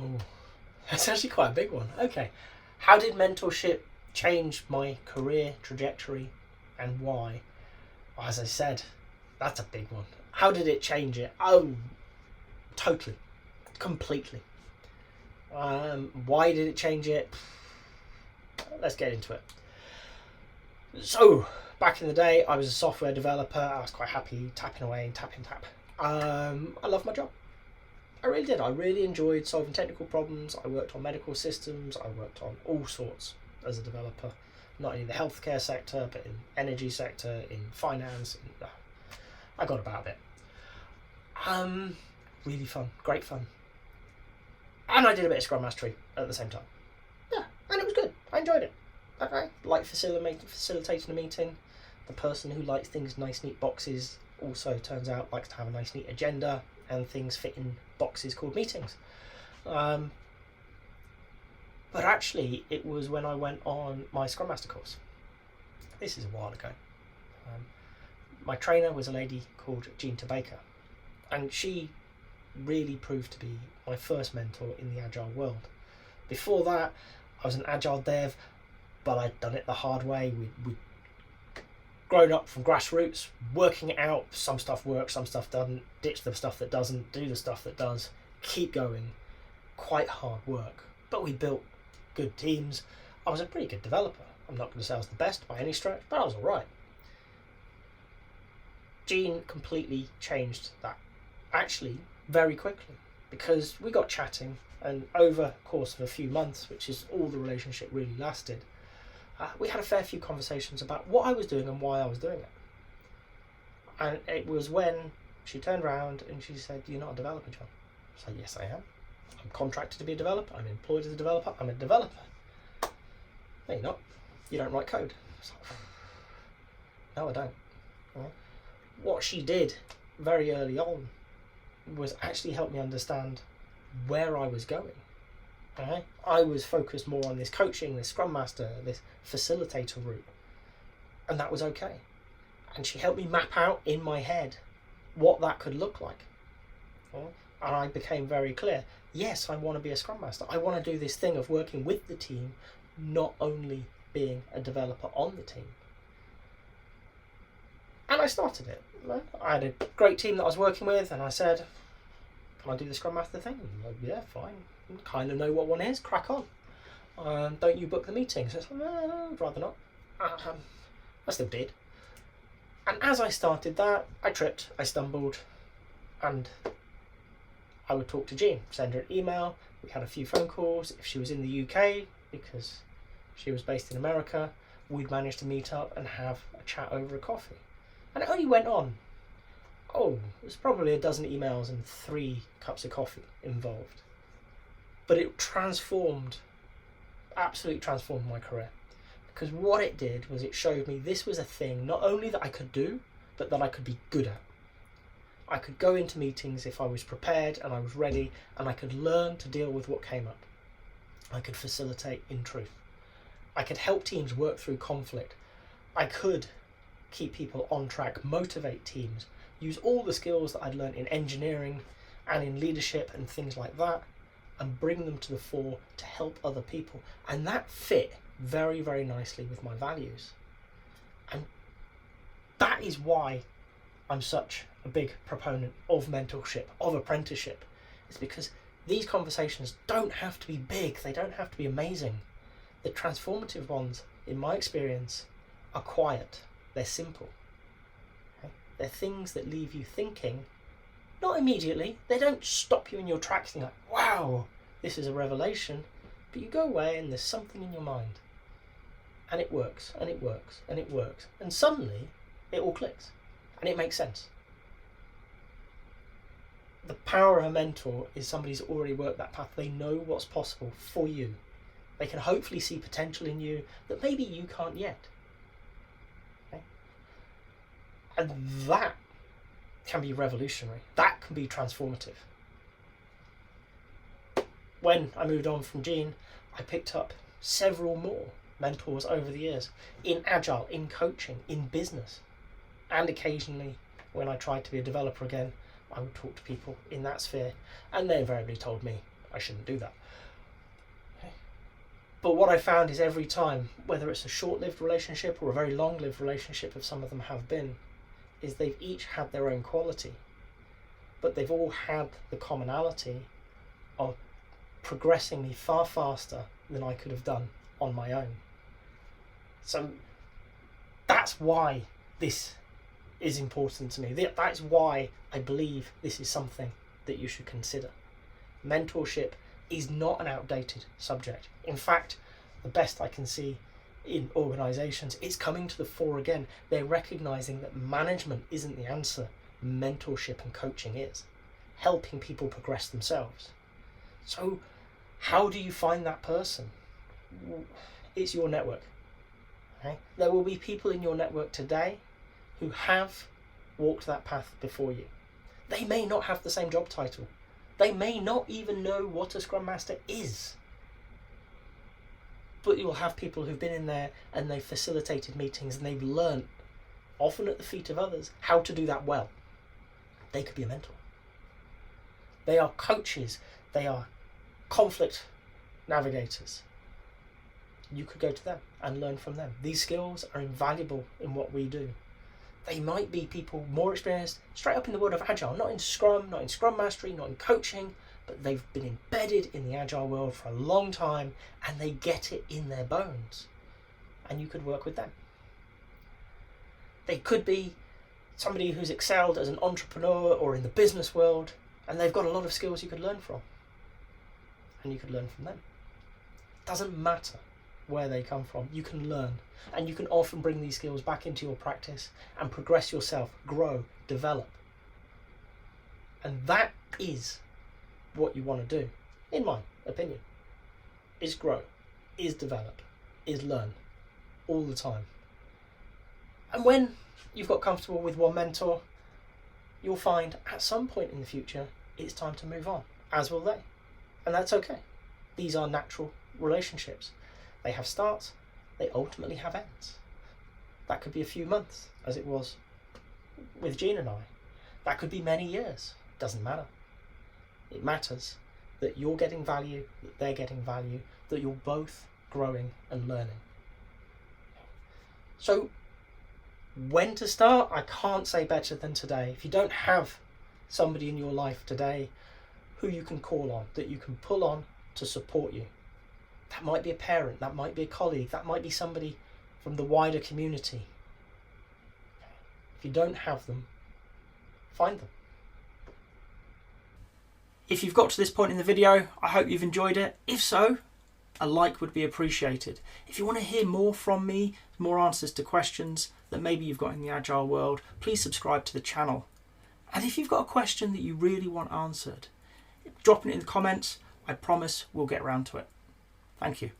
Oh, that's actually quite a big one. Okay. How did mentorship change my career trajectory and why? Well, as I said, that's a big one. How did it change it? Oh, totally. Completely. Why did it change it? Let's get into it. So, back in the day, I was a software developer. I was quite happy tapping away and tapping. I loved my job. I really did. I really enjoyed solving technical problems. I worked on medical systems. I worked on all sorts as a developer, not only in the healthcare sector, but in energy sector, in finance. I got about it. Really fun, great fun. And I did a bit of Scrum Mastery at the same time. Yeah, and it was good. I enjoyed it. I like facilitating a meeting. The person who likes things nice, neat boxes also turns out likes to have a nice, neat agenda, and things fit in boxes called meetings. But actually, it was when I went on my Scrum Master course. This is a while ago. My trainer was a lady called Jean Baker, and she really proved to be my first mentor in the Agile world. Before that, I was an Agile dev, but I'd done it the hard way. We'd grown up from grassroots, working it out. Some stuff works, some stuff doesn't. Ditch the stuff that doesn't, do the stuff that does. Keep going. Quite hard work, but we built good teams. I was a pretty good developer. I'm not going to say I was the best by any stretch, but I was all right. Jean completely changed that, actually, very quickly, because we got chatting, and over the course of a few months, which is all the relationship really lasted, we had a fair few conversations about what I was doing and why I was doing it. And it was when she turned around and she said, "You're not a developer, John." I said, "Yes, I am. I'm contracted to be a developer. I'm employed as a developer. I'm a developer." "No, you're not. You don't write code." I was like, "No, I don't." What she did very early on was actually help me understand where I was going. Okay? I was focused more on this coaching, this Scrum Master, this facilitator route, and that was okay. And she helped me map out in my head what that could look like. Okay? And I became very clear, yes, I want to be a Scrum Master. I want to do this thing of working with the team, not only being a developer on the team. And I started it. I had a great team that I was working with, and I said, "Can I do the Scrum Master thing?" And like, "Yeah, fine. Kind of know what one is. Crack on. Don't you book the meetings?" I said, "I'd rather not." I still did. And as I started that, I tripped, I stumbled, and I would talk to Jean, send her an email. We had a few phone calls. If she was in the UK, because she was based in America, we'd manage to meet up and have a chat over a coffee. And it only went on. There's probably a dozen emails and 3 cups of coffee involved. But it absolutely transformed my career. Because what it did was it showed me this was a thing not only that I could do, but that I could be good at. I could go into meetings if I was prepared and I was ready, and I could learn to deal with what came up. I could facilitate in truth. I could help teams work through conflict. I could keep people on track, motivate teams, use all the skills that I'd learned in engineering and in leadership and things like that, and bring them to the fore to help other people. And that fit very, very nicely with my values. And that is why I'm such a big proponent of mentorship, of apprenticeship. It's because these conversations don't have to be big, they don't have to be amazing. The transformative ones, in my experience, are quiet. They're simple. Okay? They're things that leave you thinking, not immediately. They don't stop you in your tracks and you're like, "Wow, this is a revelation." But you go away and there's something in your mind. And it works, and it works, and it works. And suddenly, it all clicks. And it makes sense. The power of a mentor is somebody who's already worked that path. They know what's possible for you. They can hopefully see potential in you that maybe you can't yet. And that can be revolutionary. That can be transformative. When I moved on from Jean, I picked up several more mentors over the years in Agile, in coaching, in business. And occasionally, when I tried to be a developer again, I would talk to people in that sphere, and they invariably told me, I shouldn't do that. Okay. But what I found is every time, whether it's a short-lived relationship or a very long-lived relationship, if some of them have been, is they've each had their own quality, but they've all had the commonality of progressing me far faster than I could have done on my own. So that's why this is important to me. That's why I believe this is something that you should consider. Mentorship is not an outdated subject. In fact, the best I can see in organisations, it's coming to the fore again. They're recognising that management isn't the answer. Mentorship and coaching is. Helping people progress themselves. So how do you find that person? It's your network. Okay? There will be people in your network today who have walked that path before you. They may not have the same job title. They may not even know what a Scrum Master is. But you'll have people who've been in there and they've facilitated meetings and they've learned, often at the feet of others, how to do that well. They could be a mentor. They are coaches. They are conflict navigators. You could go to them and learn from them. These skills are invaluable in what we do. They might be people more experienced straight up in the world of Agile, not in Scrum, not in Scrum Mastery, not in coaching, but they've been embedded in the Agile world for a long time and they get it in their bones. And you could work with them. They could be somebody who's excelled as an entrepreneur or in the business world, and they've got a lot of skills you could learn from. And you could learn from them. It doesn't matter where they come from, you can learn. And you can often bring these skills back into your practice and progress yourself, grow, develop. And that is what you want to do, in my opinion, is grow, is develop, is learn all the time. And when you've got comfortable with one mentor, you'll find at some point in the future, it's time to move on, as will they. And that's okay. These are natural relationships. They have starts, they ultimately have ends. That could be a few months, as it was with Jean and I. That could be many years. Doesn't matter. It matters that you're getting value, that they're getting value, that you're both growing and learning. So, when to start? I can't say better than today. If you don't have somebody in your life today who you can call on, that you can pull on to support you, that might be a parent, that might be a colleague, that might be somebody from the wider community. If you don't have them, find them. If you've got to this point in the video, I hope you've enjoyed it. If so, a like would be appreciated. If you want to hear more from me, more answers to questions that maybe you've got in the Agile world, please subscribe to the channel. And if you've got a question that you really want answered, drop it in the comments. I promise we'll get around to it. Thank you.